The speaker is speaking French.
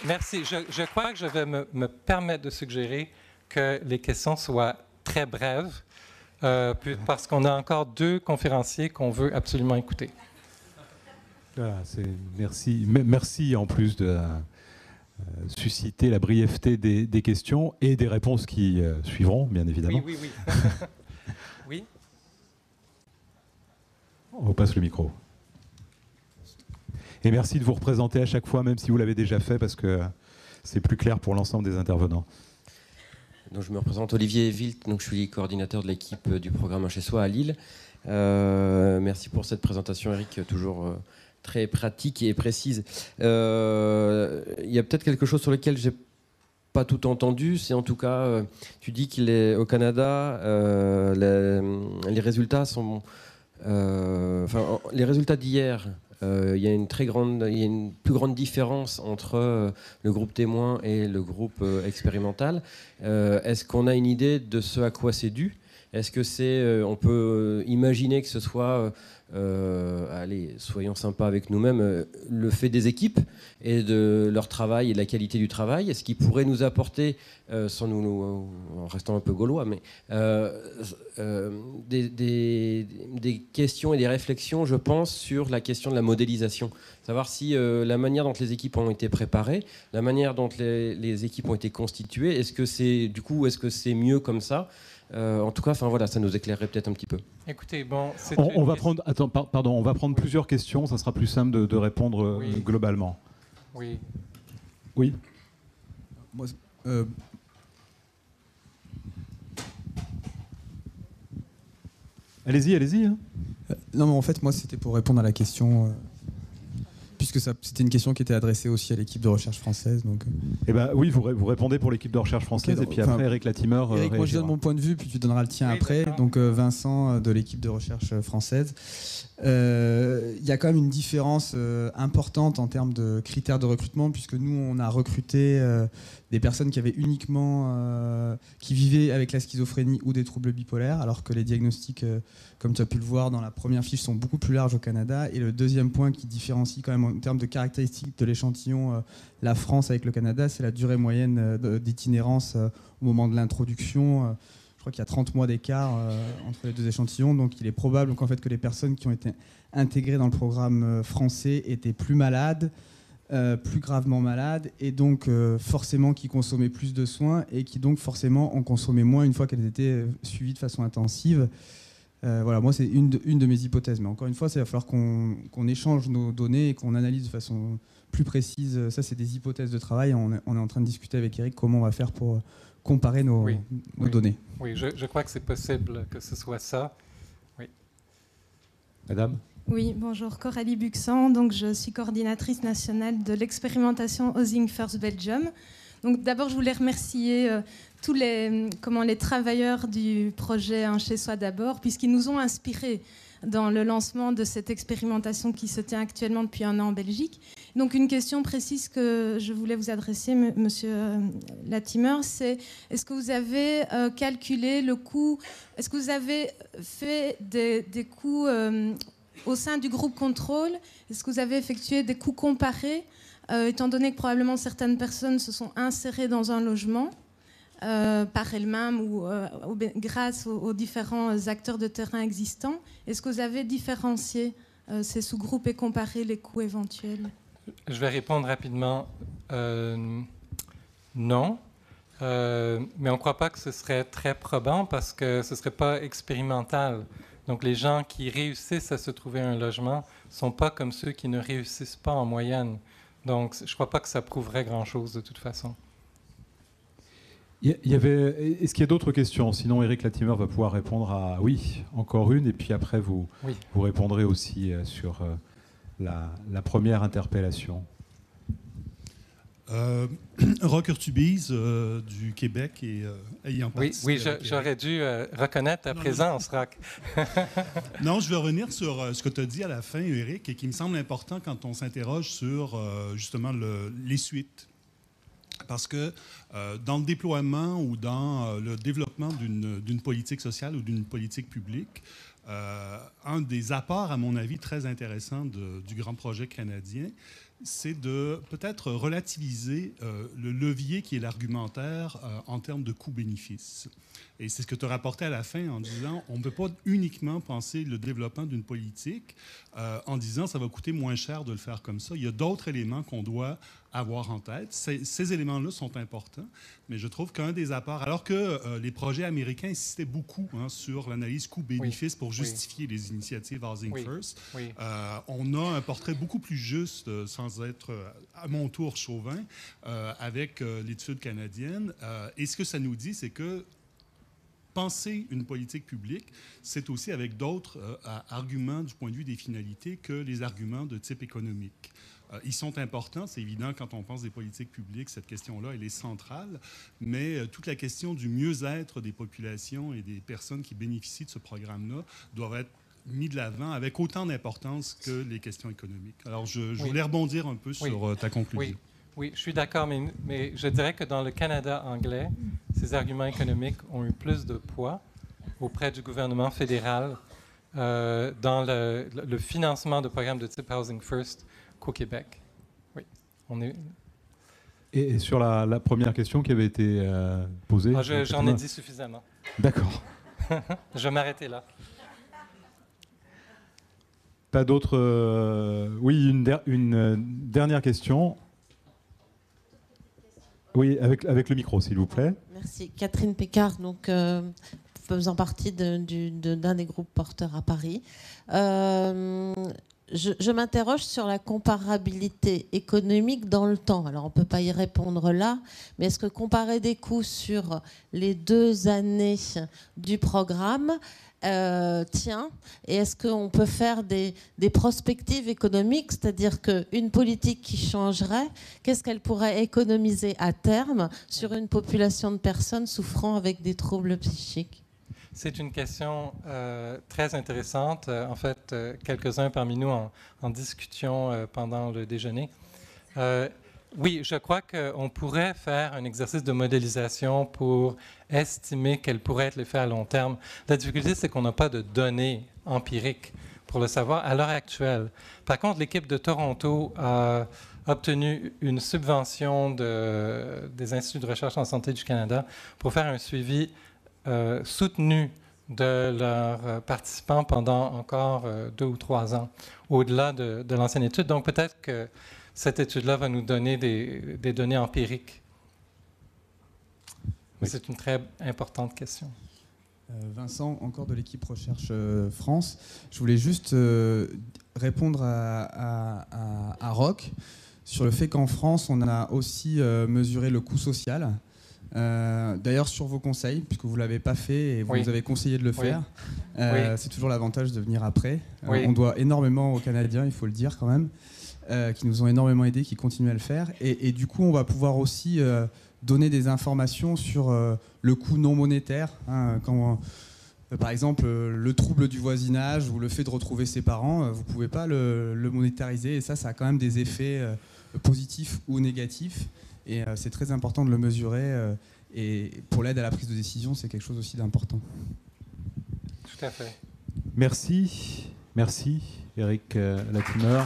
Merci. Je crois que je vais me permettre de suggérer que les questions soient très brèves, parce qu'on a encore 2 conférenciers qu'on veut absolument écouter. Voilà, merci en plus de susciter la brièveté des questions et des réponses qui suivront, bien évidemment. Oui. Oui. On vous passe le micro. Et merci de vous représenter à chaque fois, même si vous l'avez déjà fait, parce que c'est plus clair pour l'ensemble des intervenants. Donc, je me représente Olivier Wilt, donc je suis coordinateur de l'équipe du programme Un Chez Soi à Lille. Merci pour cette présentation, Eric, toujours très pratique et précise. Il y a peut-être quelque chose sur lequel j'ai pas tout entendu, c'est en tout cas, tu dis qu'il est au Canada, les résultats sont, les résultats d'hier. Il y a une plus grande différence entre le groupe témoin et le groupe expérimental. Est-ce qu'on a une idée de ce à quoi c'est dû ? Est-ce que on peut imaginer que ce soit, allez, soyons sympas avec nous-mêmes, le fait des équipes et de leur travail et de la qualité du travail ? Est-ce qu'ils pourraient nous apporter, en restant un peu gaulois, mais des questions et des réflexions, je pense, sur la question de la modélisation. Savoir si la manière dont les équipes ont été préparées, la manière dont les équipes ont été constituées, est-ce que c'est mieux comme ça ? En tout cas, voilà, ça nous éclairerait peut-être un petit peu. Écoutez, bon, on va prendre plusieurs questions. Ça sera plus simple de répondre globalement. Oui. Oui. Moi, allez-y. Hein. Non, mais en fait, moi, c'était pour répondre à la question. Puisque c'était une question qui était adressée aussi à l'équipe de recherche française. Donc... Eh ben, oui, vous répondez pour l'équipe de recherche française, okay, et puis après, Eric Latimer. Eric, moi je donne mon point de vue, puis tu donneras le tien après. Donc Vincent de l'équipe de recherche française. Il y a quand même une différence importante en termes de critères de recrutement, puisque nous, on a recruté des personnes qui avaient uniquement, qui vivaient avec la schizophrénie ou des troubles bipolaires, alors que les diagnostics, comme tu as pu le voir dans la première fiche, sont beaucoup plus larges au Canada. Et le deuxième point qui différencie quand même en termes de caractéristiques de l'échantillon, la France avec le Canada, c'est la durée moyenne d'itinérance au moment de l'introduction. Je crois qu'il y a 30 mois d'écart entre les 2 échantillons, donc il est probable qu'en fait, que les personnes qui ont été intégrées dans le programme français étaient plus malades, plus gravement malades, et donc forcément qui consommaient plus de soins, et qui donc forcément en consommaient moins une fois qu'elles étaient suivies de façon intensive. Voilà, moi c'est une de mes hypothèses, mais encore une fois, il va falloir qu'on échange nos données et qu'on analyse de façon plus précise. Ça, c'est des hypothèses de travail. On est en train de discuter avec Eric comment on va faire pour comparer nos données. Oui, je crois que c'est possible que ce soit ça. Oui. Madame ? Oui, bonjour, Coralie Buxan. Donc, je suis coordinatrice nationale de l'expérimentation Housing First Belgium. Donc, d'abord, je voulais remercier tous les travailleurs du projet Un Chez Soi d'abord, puisqu'ils nous ont inspirés dans le lancement de cette expérimentation qui se tient actuellement depuis 1 an en Belgique. Donc une question précise que je voulais vous adresser, Monsieur Latimer, c'est est-ce que vous avez calculé le coût, est-ce que vous avez fait des coûts au sein du groupe contrôle, est-ce que vous avez effectué des coûts comparés, étant donné que probablement certaines personnes se sont insérées dans un logement par elles-mêmes ou grâce aux différents acteurs de terrain existants. Est-ce que vous avez différencié ces sous-groupes et comparé les coûts éventuels ? Je vais répondre rapidement. Non. Mais on ne croit pas que ce serait très probant parce que ce ne serait pas expérimental. Donc les gens qui réussissent à se trouver un logement ne sont pas comme ceux qui ne réussissent pas en moyenne. Donc je ne crois pas que ça prouverait grand-chose de toute façon. Est-ce qu'il y a d'autres questions ? Sinon, Eric Latimer va pouvoir répondre à oui, encore une, et puis après, vous répondrez aussi sur la première interpellation. Rock Urtubise du Québec et ayant participé. Oui, j'aurais dû reconnaître ta présence, Rock. Non, je vais revenir sur ce que tu as dit à la fin, Eric, et qui me semble important quand on s'interroge sur justement les suites. Parce que dans le déploiement ou dans le développement d'une politique sociale ou d'une politique publique, un des apports, à mon avis, très intéressants du grand projet canadien, c'est de peut-être relativiser le levier qui est l'argumentaire en termes de coût-bénéfice. Et c'est ce que tu as rapporté à la fin en disant on ne peut pas uniquement penser le développement d'une politique en disant ça va coûter moins cher de le faire comme ça. Il y a d'autres éléments qu'on doit avoir en tête. Ces éléments-là sont importants, mais je trouve qu'un des apports, alors que les projets américains insistaient beaucoup sur l'analyse coût-bénéfice pour justifier les initiatives Housing First, on a un portrait beaucoup plus juste, sans être à mon tour chauvin, avec l'étude canadienne. Et ce que ça nous dit, c'est que penser une politique publique, c'est aussi avec d'autres arguments du point de vue des finalités que les arguments de type économique. Ils sont importants, c'est évident, quand on pense des politiques publiques, cette question-là, elle est centrale, mais toute la question du mieux-être des populations et des personnes qui bénéficient de ce programme-là doivent être mis de l'avant avec autant d'importance que les questions économiques. Alors, je voulais rebondir un peu sur ta conclusion. Oui, je suis d'accord, mais je dirais que dans le Canada anglais, ces arguments économiques ont eu plus de poids auprès du gouvernement fédéral dans le financement de programmes de type Housing First qu'au Québec. Oui, on est... Et sur la première question qui avait été posée... J'en ai dit suffisamment. D'accord. Je vais m'arrêter là. Pas d'autres... Oui, une dernière question. Oui, avec le micro, s'il vous plaît. Merci. Catherine Pécard, donc, faisant partie d'un des groupes porteurs à Paris. Je m'interroge sur la comparabilité économique dans le temps. Alors, on ne peut pas y répondre là, mais est-ce que comparer des coûts sur les 2 années du programme tient? Et est-ce qu'on peut faire des prospectives économiques, c'est-à-dire qu'une politique qui changerait, qu'est-ce qu'elle pourrait économiser à terme sur une population de personnes souffrant avec des troubles psychiques? C'est une question très intéressante. En fait, quelques-uns parmi nous en discutions pendant le déjeuner. Oui, je crois qu'on pourrait faire un exercice de modélisation pour estimer quel pourrait être l'effet à long terme. La difficulté, c'est qu'on n'a pas de données empiriques pour le savoir à l'heure actuelle. Par contre, l'équipe de Toronto a obtenu une subvention des Instituts de recherche en santé du Canada pour faire un suivi soutenu de leurs participants pendant encore 2 ou 3 ans, au-delà de l'ancienne étude. Donc peut-être que cette étude-là va nous donner des données empiriques. Mais c'est une très importante question. Vincent, encore de l'équipe Recherche France. Je voulais juste répondre à Roch sur le fait qu'en France, on a aussi mesuré le coût social. D'ailleurs, sur vos conseils, puisque vous ne l'avez pas fait et vous nous avez conseillé de le faire, c'est toujours l'avantage de venir après. On doit énormément aux Canadiens, il faut le dire quand même, qui nous ont énormément aidés, qui continuent à le faire. Et du coup, on va pouvoir aussi donner des informations sur le coût non monétaire. Quand, par exemple, le trouble du voisinage ou le fait de retrouver ses parents, vous ne pouvez pas le monétariser. Et ça a quand même des effets positifs ou négatifs. Et c'est très important de le mesurer. Et pour l'aide à la prise de décision, c'est quelque chose aussi d'important. Tout à fait. Merci, Éric Latimer.